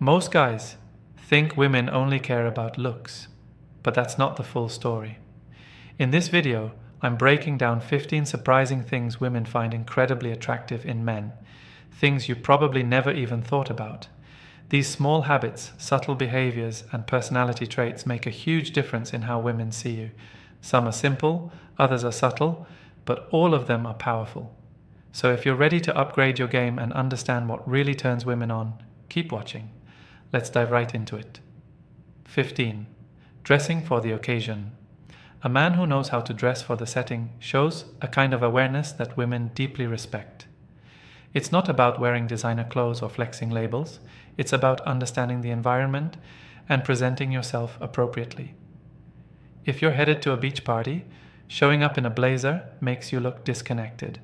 Most guys think women only care about looks, but that's not the full story. In this video, I'm breaking down 15 surprising things women find incredibly attractive in men, things you probably never even thought about. These small habits, subtle behaviors, and personality traits make a huge difference in how women see you. Some are simple, others are subtle, but all of them are powerful. So if you're ready to upgrade your game and understand what really turns women on, keep watching. Let's dive right into it. 15. Dressing for the occasion. A man who knows how to dress for the setting shows a kind of awareness that women deeply respect. It's not about wearing designer clothes or flexing labels. It's about understanding the environment and presenting yourself appropriately. If you're headed to a beach party, showing up in a blazer makes you look disconnected.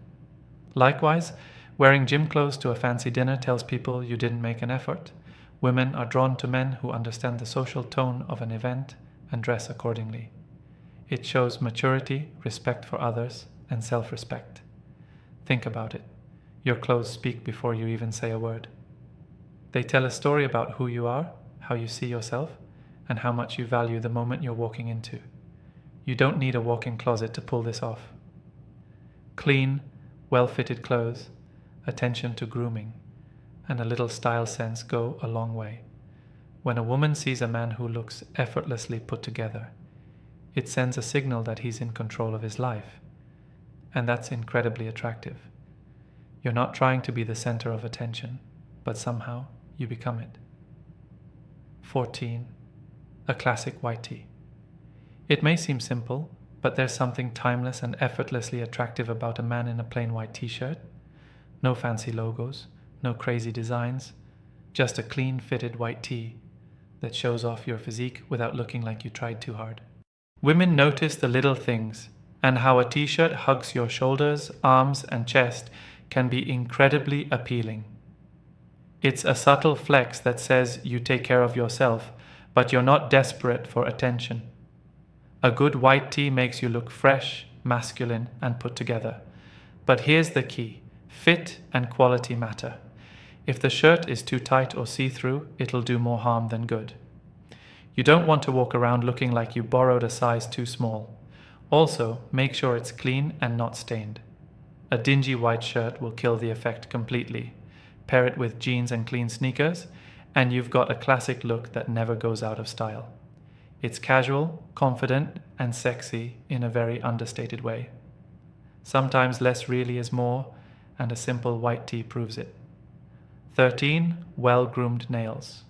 Likewise, wearing gym clothes to a fancy dinner tells people you didn't make an effort. Women are drawn to men who understand the social tone of an event and dress accordingly. It shows maturity, respect for others, and self-respect. Think about it. Your clothes speak before you even say a word. They tell a story about who you are, how you see yourself, and how much you value the moment you're walking into. You don't need a walk-in closet to pull this off. Clean, well-fitted clothes, attention to grooming, and a little style sense go a long way. When a woman sees a man who looks effortlessly put together, it sends a signal that he's in control of his life, and that's incredibly attractive. You're not trying to be the center of attention, but somehow you become it. 14. A classic white tee. It may seem simple, but there's something timeless and effortlessly attractive about a man in a plain white t-shirt. No fancy logos, no crazy designs, just a clean fitted white tee that shows off your physique without looking like you tried too hard. Women notice the little things, and how a t-shirt hugs your shoulders, arms, and chest can be incredibly appealing. It's a subtle flex that says you take care of yourself, but you're not desperate for attention. A good white tee makes you look fresh, masculine, and put together. But here's the key: fit and quality matter. If the shirt is too tight or see-through, it'll do more harm than good. You don't want to walk around looking like you borrowed a size too small. Also, make sure it's clean and not stained. A dingy white shirt will kill the effect completely. Pair it with jeans and clean sneakers, and you've got a classic look that never goes out of style. It's casual, confident, and sexy in a very understated way. Sometimes less really is more, and a simple white tee proves it. 13. Well-groomed nails.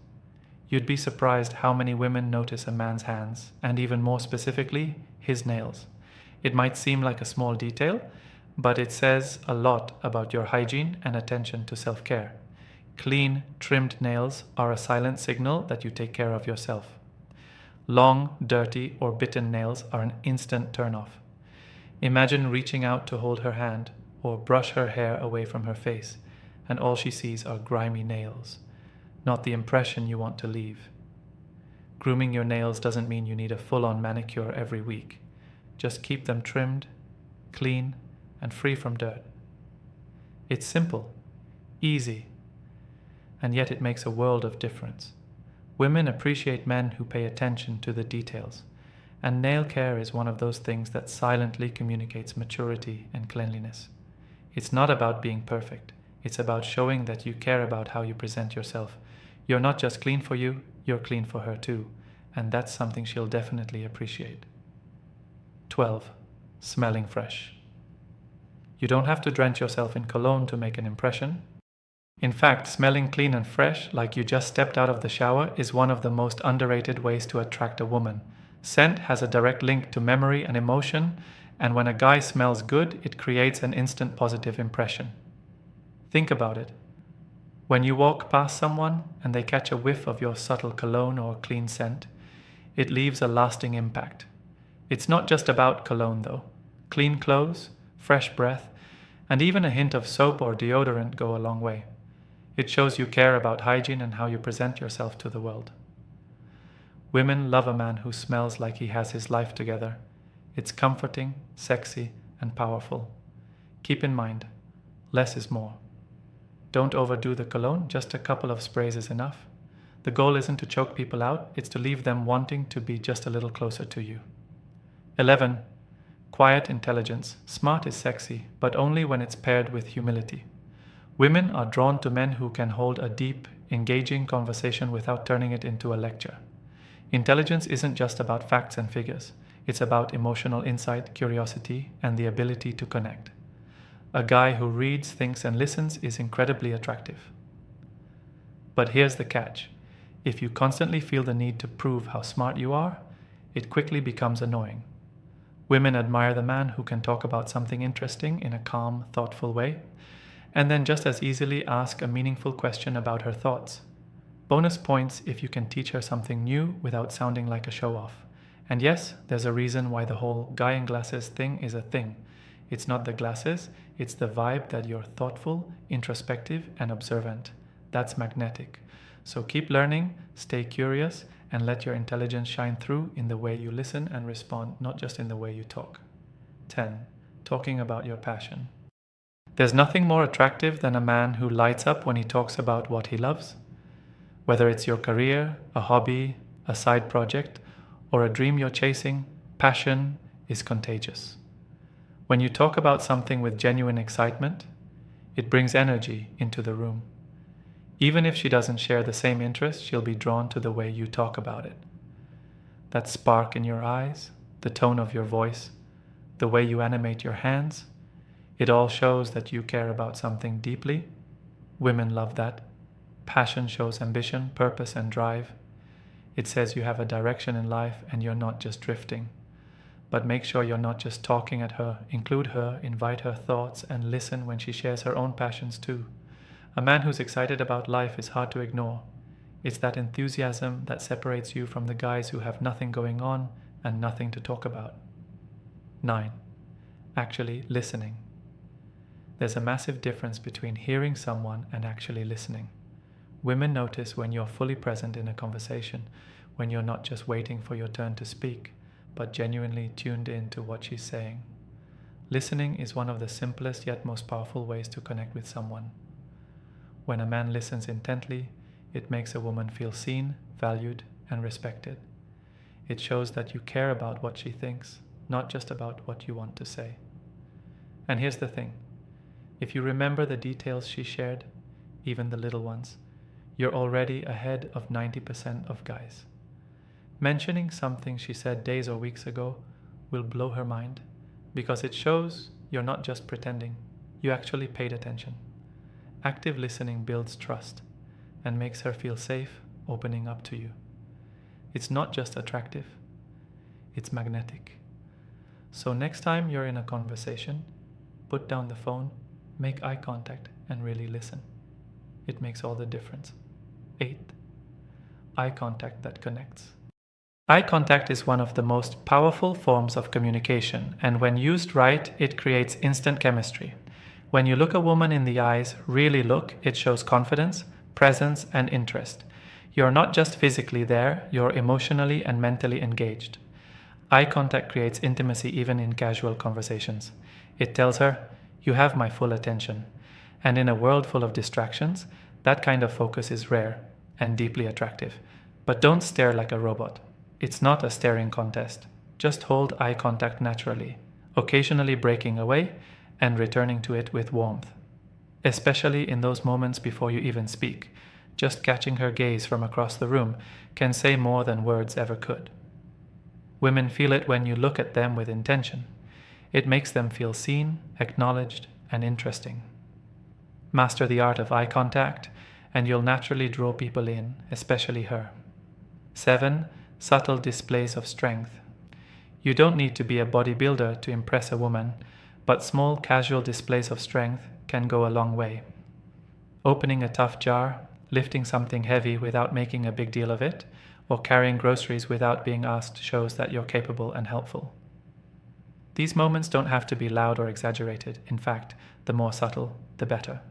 You'd be surprised how many women notice a man's hands, and even more specifically, his nails. It might seem like a small detail, but it says a lot about your hygiene and attention to self-care. Clean, trimmed nails are a silent signal that you take care of yourself. Long, dirty, or bitten nails are an instant turn-off. Imagine reaching out to hold her hand or brush her hair away from her face, and all she sees are grimy nails, not the impression you want to leave. Grooming your nails doesn't mean you need a full-on manicure every week. Just keep them trimmed, clean, and free from dirt. It's simple, easy, and yet it makes a world of difference. Women appreciate men who pay attention to the details, and nail care is one of those things that silently communicates maturity and cleanliness. It's not about being perfect. It's about showing that you care about how you present yourself. You're not just clean for you, you're clean for her too, and that's something she'll definitely appreciate. 12. Smelling fresh. You don't have to drench yourself in cologne to make an impression. In fact, smelling clean and fresh, like you just stepped out of the shower, is one of the most underrated ways to attract a woman. Scent has a direct link to memory and emotion, and when a guy smells good, it creates an instant positive impression. Think about it. When you walk past someone and they catch a whiff of your subtle cologne or clean scent, it leaves a lasting impact. It's not just about cologne though. Clean clothes, fresh breath, and even a hint of soap or deodorant go a long way. It shows you care about hygiene and how you present yourself to the world. Women love a man who smells like he has his life together. It's comforting, sexy, and powerful. Keep in mind, less is more. Don't overdo the cologne, just a couple of sprays is enough. The goal isn't to choke people out, it's to leave them wanting to be just a little closer to you. 11. Quiet intelligence. Smart is sexy, but only when it's paired with humility. Women are drawn to men who can hold a deep, engaging conversation without turning it into a lecture. Intelligence isn't just about facts and figures. It's about emotional insight, curiosity, and the ability to connect. A guy who reads, thinks, and listens is incredibly attractive. But here's the catch. If you constantly feel the need to prove how smart you are, it quickly becomes annoying. Women admire the man who can talk about something interesting in a calm, thoughtful way, and then just as easily ask a meaningful question about her thoughts. Bonus points if you can teach her something new without sounding like a show-off. And yes, there's a reason why the whole guy in glasses thing is a thing. It's not the glasses, it's the vibe that you're thoughtful, introspective, and observant. That's magnetic. So keep learning, stay curious, and let your intelligence shine through in the way you listen and respond, not just in the way you talk. 10. Talking about your passion. There's nothing more attractive than a man who lights up when he talks about what he loves. Whether it's your career, a hobby, a side project, or a dream you're chasing, passion is contagious. When you talk about something with genuine excitement, it brings energy into the room. Even if she doesn't share the same interest, she'll be drawn to the way you talk about it. That spark in your eyes, the tone of your voice, the way you animate your hands, it all shows that you care about something deeply. Women love that. Passion shows ambition, purpose, and drive. It says you have a direction in life and you're not just drifting. But make sure you're not just talking at her. Include her, invite her thoughts, and listen when she shares her own passions too. A man who's excited about life is hard to ignore. It's that enthusiasm that separates you from the guys who have nothing going on and nothing to talk about. 9. Actually listening. There's a massive difference between hearing someone and actually listening. Women notice when you're fully present in a conversation, when you're not just waiting for your turn to speak, but genuinely tuned in to what she's saying. Listening is one of the simplest yet most powerful ways to connect with someone. When a man listens intently, it makes a woman feel seen, valued, and respected. It shows that you care about what she thinks, not just about what you want to say. And here's the thing. If you remember the details she shared, even the little ones, you're already ahead of 90% of guys. Mentioning something she said days or weeks ago will blow her mind because it shows you're not just pretending, you actually paid attention. Active listening builds trust and makes her feel safe opening up to you. It's not just attractive, it's magnetic. So next time you're in a conversation, put down the phone, make eye contact, and really listen. It makes all the difference. 8. Eye contact that connects. Eye contact is one of the most powerful forms of communication, and when used right, it creates instant chemistry. When you look a woman in the eyes, really look, it shows confidence, presence, and interest. You're not just physically there, you're emotionally and mentally engaged. Eye contact creates intimacy even in casual conversations. It tells her, you have my full attention. And in a world full of distractions, that kind of focus is rare and deeply attractive. But don't stare like a robot. It's not a staring contest. Just hold eye contact naturally, occasionally breaking away and returning to it with warmth. Especially in those moments before you even speak, just catching her gaze from across the room can say more than words ever could. Women feel it when you look at them with intention. It makes them feel seen, acknowledged, and interesting. Master the art of eye contact, and you'll naturally draw people in, especially her. 7. Subtle displays of strength. You don't need to be a bodybuilder to impress a woman, but small casual displays of strength can go a long way. Opening a tough jar, lifting something heavy without making a big deal of it, or carrying groceries without being asked shows that you're capable and helpful. These moments don't have to be loud or exaggerated. In fact, the more subtle, the better.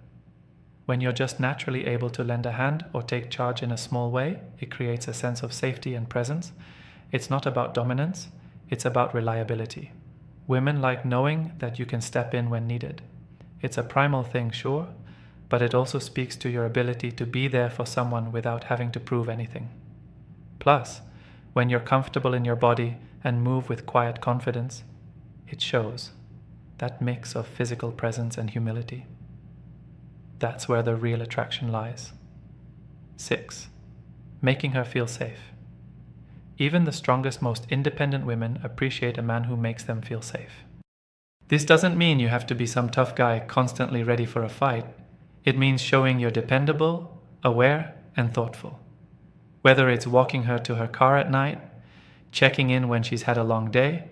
When you're just naturally able to lend a hand or take charge in a small way, it creates a sense of safety and presence. It's not about dominance, it's about reliability. Women like knowing that you can step in when needed. It's a primal thing, sure, but it also speaks to your ability to be there for someone without having to prove anything. Plus, when you're comfortable in your body and move with quiet confidence, it shows that mix of physical presence and humility. That's where the real attraction lies. 6. Making her feel safe. Even the strongest, most independent women appreciate a man who makes them feel safe. This doesn't mean you have to be some tough guy constantly ready for a fight. It means showing you're dependable, aware, and thoughtful. Whether it's walking her to her car at night, checking in when she's had a long day,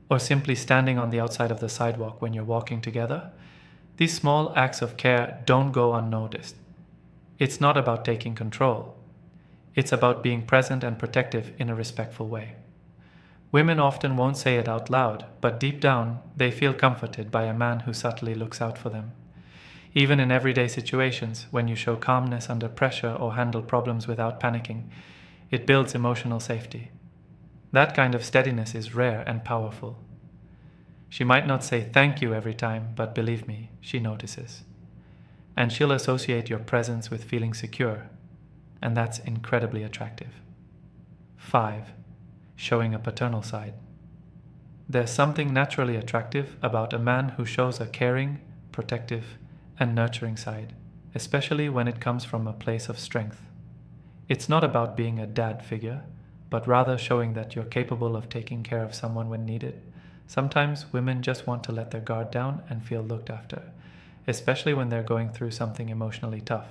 or simply standing on the outside of the sidewalk when you're walking together, these small acts of care don't go unnoticed. It's not about taking control. It's about being present and protective in a respectful way. Women often won't say it out loud, but deep down, they feel comforted by a man who subtly looks out for them. Even in everyday situations, when you show calmness under pressure or handle problems without panicking, it builds emotional safety. That kind of steadiness is rare and powerful. She might not say thank you every time, but believe me, she notices. And she'll associate your presence with feeling secure, and that's incredibly attractive. 5. Showing a paternal side. There's something naturally attractive about a man who shows a caring, protective, and nurturing side, especially when it comes from a place of strength. It's not about being a dad figure, but rather showing that you're capable of taking care of someone when needed. Sometimes women just want to let their guard down and feel looked after, especially when they're going through something emotionally tough.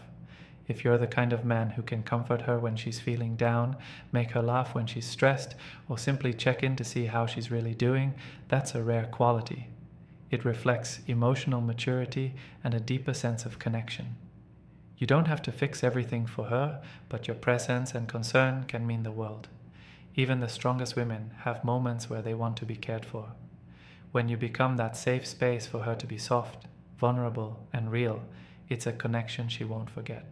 If you're the kind of man who can comfort her when she's feeling down, make her laugh when she's stressed, or simply check in to see how she's really doing, that's a rare quality. It reflects emotional maturity and a deeper sense of connection. You don't have to fix everything for her, but your presence and concern can mean the world. Even the strongest women have moments where they want to be cared for. When you become that safe space for her to be soft, vulnerable, and real, it's a connection she won't forget.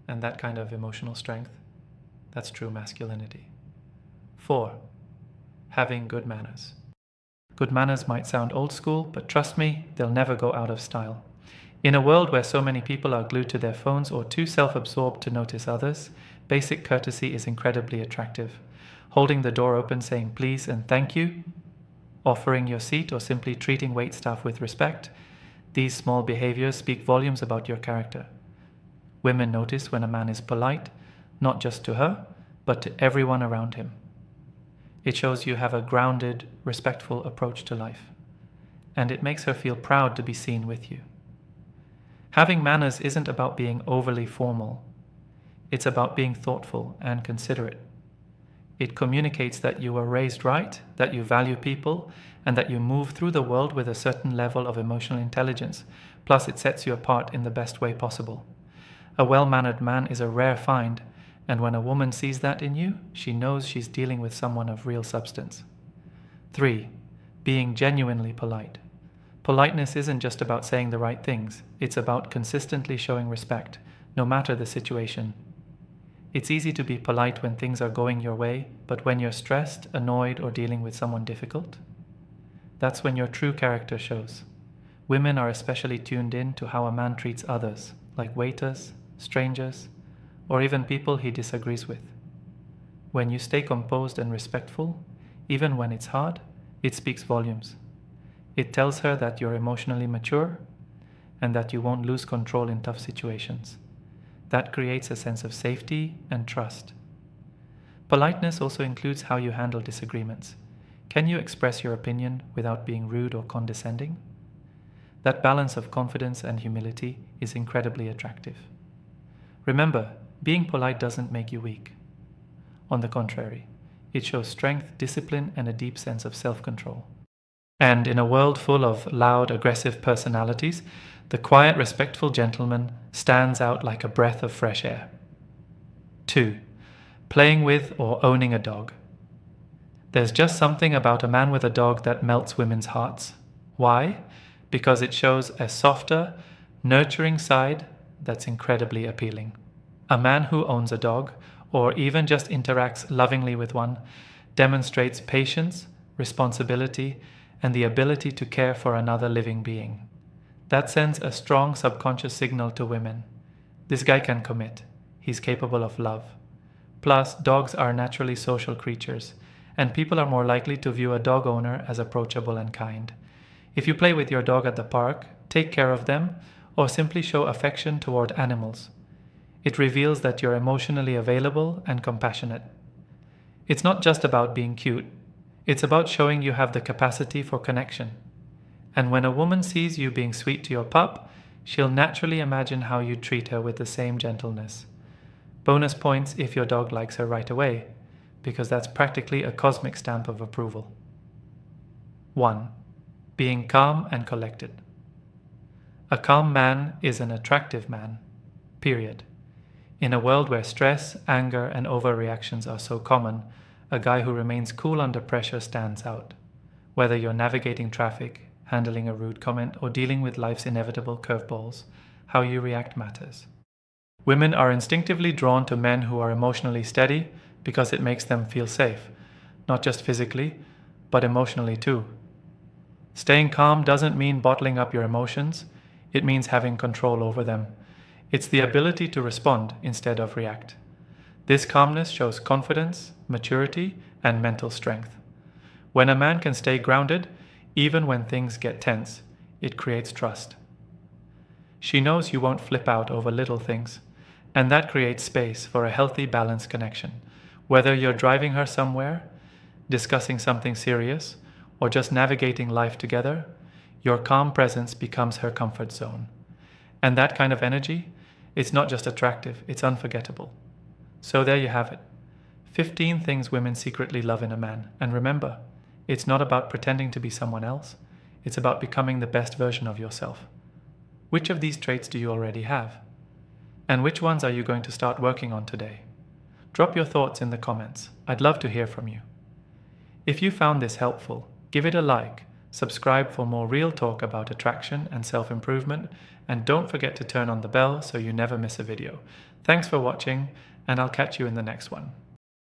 And that kind of emotional strength, that's true masculinity. 4. Having good manners. Good manners might sound old school, but trust me, they'll never go out of style. In a world where so many people are glued to their phones or too self-absorbed to notice others, basic courtesy is incredibly attractive. Holding the door open saying please and thank you, offering your seat, or simply treating waitstaff with respect, these small behaviors speak volumes about your character. Women notice when a man is polite, not just to her, but to everyone around him. It shows you have a grounded, respectful approach to life, and it makes her feel proud to be seen with you. Having manners isn't about being overly formal. It's about being thoughtful and considerate. It communicates that you were raised right, that you value people, and that you move through the world with a certain level of emotional intelligence. Plus, it sets you apart in the best way possible. A well-mannered man is a rare find, and when a woman sees that in you, she knows she's dealing with someone of real substance. 3. Being genuinely polite. Politeness isn't just about saying the right things. It's about consistently showing respect, no matter the situation. It's easy to be polite when things are going your way, but when you're stressed, annoyed, or dealing with someone difficult, that's when your true character shows. Women are especially tuned in to how a man treats others, like waiters, strangers, or even people he disagrees with. When you stay composed and respectful, even when it's hard, it speaks volumes. It tells her that you're emotionally mature and that you won't lose control in tough situations. That creates a sense of safety and trust. Politeness also includes how you handle disagreements. Can you express your opinion without being rude or condescending? That balance of confidence and humility is incredibly attractive. Remember, being polite doesn't make you weak. On the contrary, it shows strength, discipline, and a deep sense of self-control. And in a world full of loud, aggressive personalities, the quiet, respectful gentleman stands out like a breath of fresh air. 2. Playing with or owning a dog. There's just something about a man with a dog that melts women's hearts. Why? Because it shows a softer, nurturing side that's incredibly appealing. A man who owns a dog, or even just interacts lovingly with one, demonstrates patience, responsibility, and the ability to care for another living being. That sends a strong subconscious signal to women. This guy can commit. He's capable of love. Plus, dogs are naturally social creatures, and people are more likely to view a dog owner as approachable and kind. If you play with your dog at the park, take care of them, or simply show affection toward animals, it reveals that you're emotionally available and compassionate. It's not just about being cute, it's about showing you have the capacity for connection. And when a woman sees you being sweet to your pup, she'll naturally imagine how you'd treat her with the same gentleness. Bonus points if your dog likes her right away, because that's practically a cosmic stamp of approval. 1. Being calm and collected. A calm man is an attractive man, period. In a world where stress, anger, and overreactions are so common, a guy who remains cool under pressure stands out. Whether you're navigating traffic, handling a rude comment, or dealing with life's inevitable curveballs, how you react matters. Women are instinctively drawn to men who are emotionally steady because it makes them feel safe, not just physically, but emotionally too. Staying calm doesn't mean bottling up your emotions, it means having control over them. It's the ability to respond instead of react. This calmness shows confidence, maturity, and mental strength. When a man can stay grounded, even when things get tense, it creates trust. She knows you won't flip out over little things, and that creates space for a healthy, balanced connection. Whether you're driving her somewhere, discussing something serious, or just navigating life together, your calm presence becomes her comfort zone. And that kind of energy, it's not just attractive, it's unforgettable. So there you have it. 15 things women secretly love in a man. And remember, it's not about pretending to be someone else, it's about becoming the best version of yourself. Which of these traits do you already have? And which ones are you going to start working on today? Drop your thoughts in the comments. I'd love to hear from you. If you found this helpful, give it a like, subscribe for more real talk about attraction and self-improvement, and don't forget to turn on the bell so you never miss a video. Thanks for watching, and I'll catch you in the next one.